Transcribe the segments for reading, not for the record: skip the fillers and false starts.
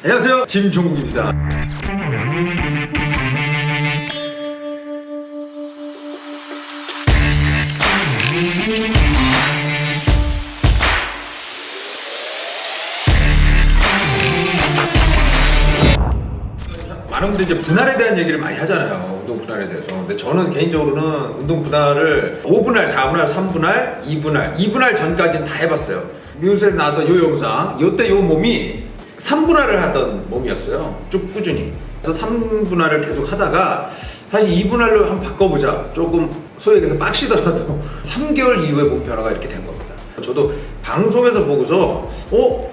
안녕하세요, 김종국입니다. 많은 분들이 이제 분할에 대한 얘기를 많이 하잖아요. 운동 분할에 대해서. 근데 저는 개인적으로는 운동 분할을 5분할, 4분할, 3분할, 2분할, 2분할 전까지는 다 해봤어요. 미우스에서 나왔던 요 영상, 요때 요 몸이 3분할을 하던 몸이었어요. 쭉 꾸준히. 그래서 3분할을 계속 하다가 사실 2분할로 한번 바꿔보자. 조금 소위 얘기해서 빡시더라도 3개월 이후에 몸 변화가 이렇게 된 겁니다. 저도 방송에서 보고서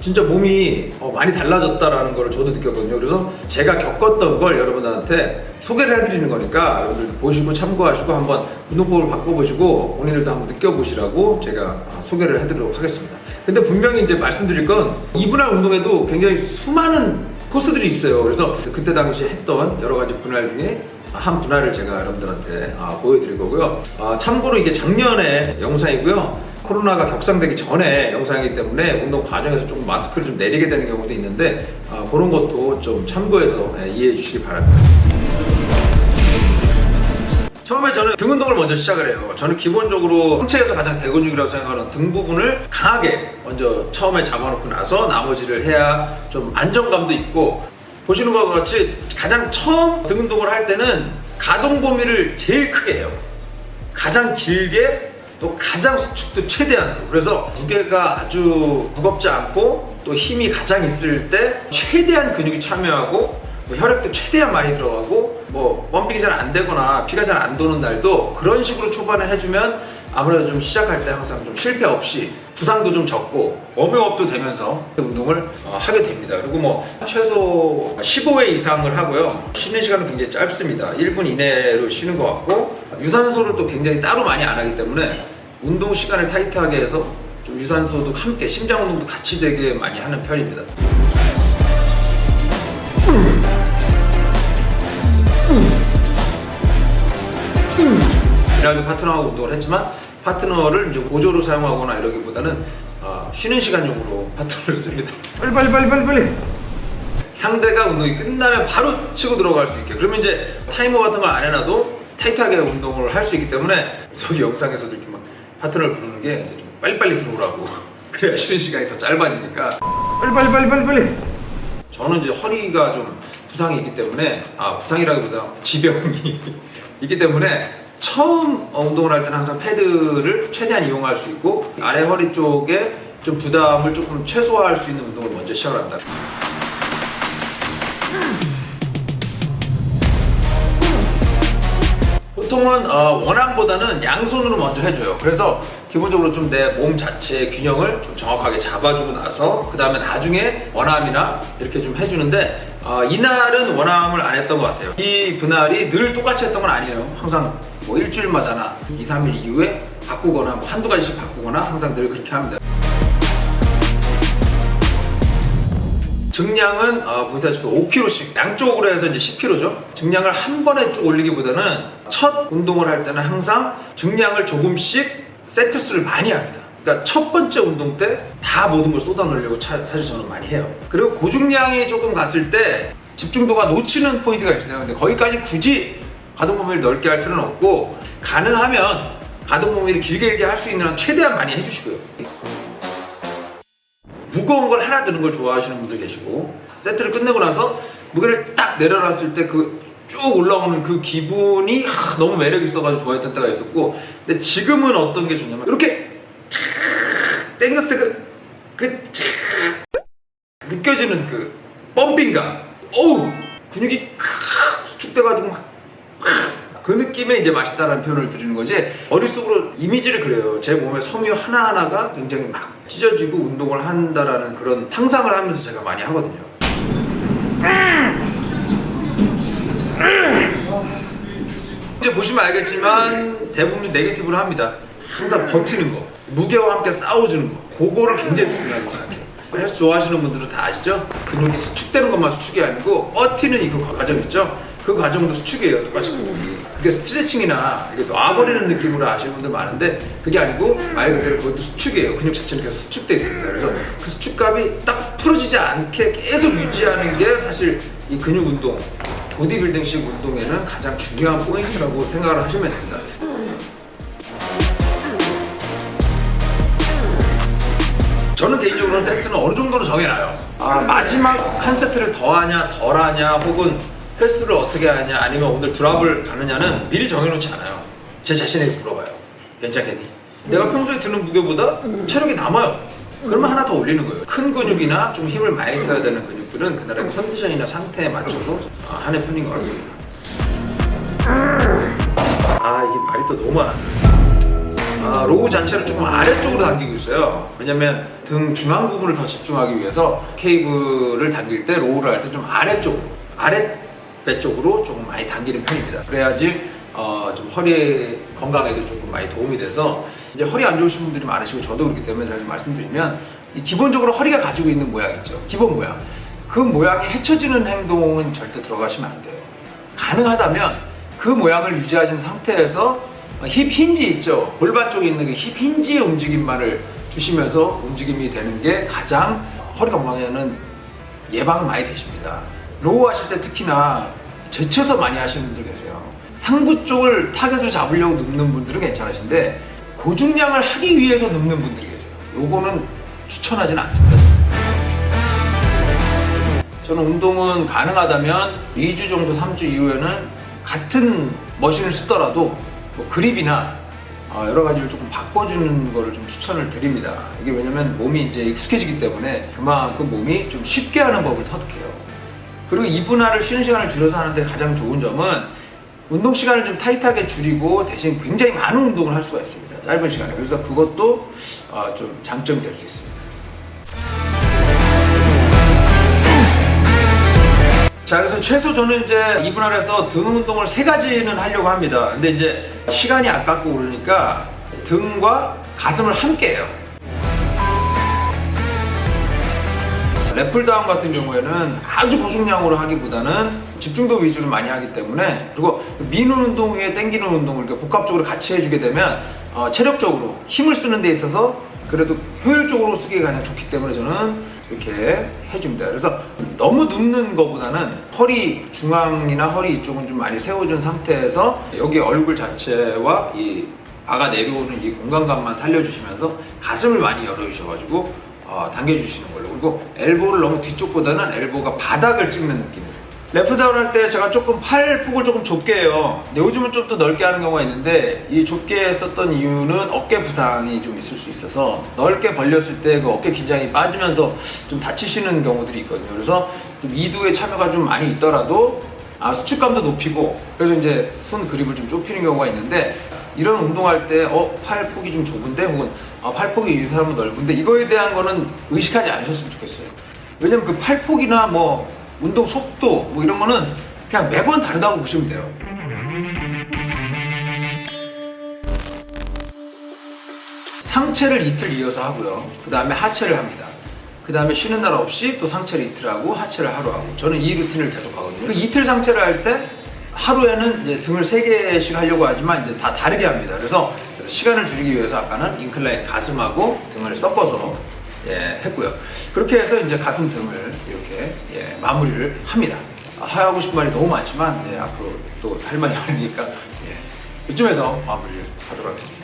진짜 몸이 많이 달라졌다라는 걸 저도 느꼈거든요. 그래서 제가 겪었던 걸 여러분들한테 소개를 해드리는 거니까 여러분들 보시고 참고하시고 한번 운동법을 바꿔보시고 본인들도 한번 느껴보시라고 제가 소개를 해드리도록 하겠습니다. 근데 분명히 이제 말씀드릴 건 2분할 운동에도 굉장히 수많은 코스들이 있어요. 그래서 그때 당시 했던 여러 가지 분할 중에 한 분할을 제가 여러분들한테 보여드릴 거고요. 참고로 이게 작년에 영상이고요. 코로나가 격상되기 전에 영상이기 때문에 운동 과정에서 조금 마스크를 좀 내리게 되는 경우도 있는데 그런 것도 좀 참고해서 이해해 주시기 바랍니다. 처음에 저는 등 운동을 먼저 시작을 해요. 저는 기본적으로 상체에서 가장 대근육이라고 생각하는 등 부분을 강하게 먼저 처음에 잡아놓고 나서 나머지를 해야 좀 안정감도 있고, 보시는 것과 같이 가장 처음 등 운동을 할 때는 가동 범위를 제일 크게 해요. 가장 길게, 또 가장 수축도 최대한으로. 그래서 무게가 아주 무겁지 않고 또 힘이 가장 있을 때 최대한 근육이 참여하고 혈액도 최대한 많이 들어가고 펌핑이 잘 안 되거나 피가 잘 안 도는 날도 그런 식으로 초반에 해주면 아무래도 좀 시작할 때 항상 좀 실패 없이 부상도 좀 적고 워밍업도 되면서 운동을 하게 됩니다. 그리고 최소 15회 이상을 하고요. 쉬는 시간은 굉장히 짧습니다. 1분 이내로 쉬는 것 같고, 유산소를 또 굉장히 따로 많이 안 하기 때문에 운동 시간을 타이트하게 해서 좀 유산소도 함께 심장 운동도 같이 되게 많이 하는 편입니다. 이라도 파트너하고 운동을 했지만 파트너를 이제 보조로 사용하거나 이러기보다는 쉬는 시간용으로 파트너를 씁니다. 빨리. 상대가 운동이 끝나면 바로 치고 들어갈 수 있게. 그러면 이제 타이머 같은 걸 안 해놔도 타이트하게 운동을 할 수 있기 때문에 저기 영상에서도 이렇게 막 파트너를 부르는 게 좀 빨리빨리 들어오라고. 그래야 쉬는 시간이 더 짧아지니까. 빨리. 저는 이제 허리가 좀 부상이 있기 때문에 부상이라기보다 지병이 있기 때문에 처음 운동을 할 때는 항상 패드를 최대한 이용할 수 있고 아래 허리 쪽에 좀 부담을 조금 최소화할 수 있는 운동을 먼저 시작을 합니다. 보통은 원암보다는 양손으로 먼저 해줘요. 그래서 기본적으로 좀 내 몸 자체의 균형을 좀 정확하게 잡아주고 나서 그 다음에 나중에 원암이나 이렇게 좀 해주는데 이날은 원암을 안 했던 것 같아요. 이 분할이 늘 똑같이 했던 건 아니에요. 항상 일주일마다나 2, 3일 이후에 바꾸거나 한두 가지씩 바꾸거나 항상 늘 그렇게 합니다. 증량은 보시다시피 5kg씩 양쪽으로 해서 이제 10kg죠. 증량을 한 번에 쭉 올리기보다는 첫 운동을 할 때는 항상 증량을 조금씩 세트 수를 많이 합니다. 그러니까 첫 번째 운동 때 다 모든 걸 쏟아 넣으려고 사실 저는 많이 해요. 그리고 고중량이 조금 갔을 때 집중도가 놓치는 포인트가 있어요. 근데 거기까지 굳이 가동 범위를 넓게 할 필요는 없고, 가능하면 가동 범위를 길게 할 수 있는 한 최대한 많이 해주시고요. 무거운 걸 하나 드는 걸 좋아하시는 분들 계시고, 세트를 끝내고 나서 무게를 딱 내려놨을 때 쭉 올라오는 그 기분이 너무 매력 있어가지고 좋아했던 때가 있었고, 근데 지금은 어떤 게 좋냐면 이렇게 착 땡겼을 때 착 느껴지는 그 펌핑감, 근육이 수축돼가지고 그 느낌에 이제 맛있다라는 표현을 드리는 거지, 머릿속으로 이미지를 그려요. 제 몸의 섬유 하나하나가 굉장히 막 찢어지고 운동을 한다라는 그런 상상을 하면서 제가 많이 하거든요. 이제 보시면 알겠지만 대부분 네게티브로 합니다. 항상 버티는 거, 무게와 함께 싸워주는 거, 그거를 굉장히 중요하게 생각해요. 헬스 좋아하시는 분들은 다 아시죠? 근육이 수축되는 것만 수축이 아니고 버티는 이 과정 있죠? 그 과정도 수축이에요. 똑같이 근육이. 그게 스트레칭이나 이게 놔버리는 느낌으로 아시는 분들 많은데 그게 아니고 말 그대로 그것도 수축이에요. 근육 자체는 계속 수축돼 있습니다. 그래서 그 수축감이 딱 풀어지지 않게 계속 유지하는 게 사실 이 근육 운동, 보디빌딩식 운동에는 가장 중요한 포인트라고 생각을 하시면 됩니다. 저는 개인적으로는 세트는 어느 정도로 정해놔요. 마지막 한 세트를 더 하냐, 덜 하냐, 혹은 횟수를 어떻게 하냐, 아니면 오늘 드랍을 가느냐는 미리 정해놓지 않아요. 제 자신에게 물어봐요. 괜찮겠니? 내가 평소에 드는 무게보다 체력이 남아요. 그러면 하나 더 올리는 거예요. 큰 근육이나 좀 힘을 많이 써야 되는 근육들은 그날의 컨디션이나 상태에 맞춰서 하는 편인 것 같습니다. 이게 말이 또 너무 많아. 로우 자체를 조금 아래쪽으로 당기고 있어요. 왜냐면 등 중앙 부분을 더 집중하기 위해서 케이블을 당길 때 로우를 할 때 좀 아래쪽으로, 아랫배 쪽으로 조금 많이 당기는 편입니다. 그래야지 좀 허리 건강에도 조금 많이 도움이 돼서, 이제 허리 안 좋으신 분들이 많으시고 저도 그렇기 때문에 제가 좀 말씀드리면, 기본적으로 허리가 가지고 있는 모양 있죠. 기본 모양. 그 모양이 헤쳐지는 행동은 절대 들어가시면 안 돼요. 가능하다면 그 모양을 유지하신 상태에서 힙 힌지 있죠. 골반 쪽에 있는 그 힙 힌지의 움직임만을 주시면서 움직임이 되는 게 가장 허리 건강에는 예방은 많이 되십니다. 로우 하실 때 특히나 제쳐서 많이 하시는 분들 계세요. 상부 쪽을 타겟으로 잡으려고 눕는 분들은 괜찮으신데 고중량을 하기 위해서 눕는 분들이 계세요. 요거는 추천하지는 않습니다. 저는 운동은 가능하다면 2주 정도, 3주 이후에는 같은 머신을 쓰더라도 그립이나 여러 가지를 조금 바꿔주는 거를 좀 추천을 드립니다. 이게 왜냐면 몸이 이제 익숙해지기 때문에 그만큼 몸이 좀 쉽게 하는 법을 터득해요. 그리고 2분할을 쉬는 시간을 줄여서 하는데 가장 좋은 점은 운동 시간을 좀 타이트하게 줄이고 대신 굉장히 많은 운동을 할 수가 있습니다. 짧은 시간에. 그래서 그것도 좀 장점이 될 수 있습니다. 자, 그래서 최소 저는 이제 2분할에서 등 운동을 3가지는 하려고 합니다. 근데 이제 시간이 아깝고 그러니까 등과 가슴을 함께 해요. 랩풀다운 같은 경우에는 아주 고중량으로 하기보다는 집중도 위주로 많이 하기 때문에, 그리고 미는 운동 후에 당기는 운동을 이렇게 복합적으로 같이 해주게 되면 체력적으로 힘을 쓰는 데 있어서 그래도 효율적으로 쓰기가 가장 좋기 때문에 저는 이렇게 해줍니다. 그래서 너무 눕는 것보다는 허리 중앙이나 허리 이쪽은 좀 많이 세워준 상태에서 여기 얼굴 자체와 이 바가 내려오는 이 공간감만 살려주시면서 가슴을 많이 열어주셔가지고 당겨주시는 걸로. 그리고 엘보를 너무 뒤쪽보다는 엘보가 바닥을 찍는 느낌으로. 랩다운 할 때 제가 조금 팔 폭을 조금 좁게 해요. 근데 요즘은 좀 더 넓게 하는 경우가 있는데, 이 좁게 했었던 이유는 어깨 부상이 좀 있을 수 있어서 넓게 벌렸을 때 그 어깨 긴장이 빠지면서 좀 다치시는 경우들이 있거든요. 그래서 좀 이두에 참여가 좀 많이 있더라도 수축감도 높이고, 그래서 이제 손 그립을 좀 좁히는 경우가 있는데, 이런 운동할 때 팔 폭이 좀 좁은데, 혹은 팔 폭이 이 사람은 넓은데, 이거에 대한 거는 의식하지 않으셨으면 좋겠어요. 왜냐면 그 팔 폭이나 뭐 운동 속도 뭐 이런 거는 그냥 매번 다르다고 보시면 돼요. 상체를 이틀 이어서 하고요. 그 다음에 하체를 합니다. 그 다음에 쉬는 날 없이 또 상체를 이틀 하고 하체를 하루 하고, 저는 이 루틴을 계속 하거든요. 그 이틀 상체를 할 때 하루에는 이제 등을 3개씩 하려고 하지만 이제 다 다르게 합니다. 그래서 시간을 줄이기 위해서 아까는 인클라인 가슴하고 등을 섞어서 했고요. 그렇게 해서 이제 가슴 등을 이렇게 마무리를 합니다. 하고 싶은 말이 너무 많지만 앞으로 또 할 말이 많으니까 이쯤에서 마무리를 하도록 하겠습니다.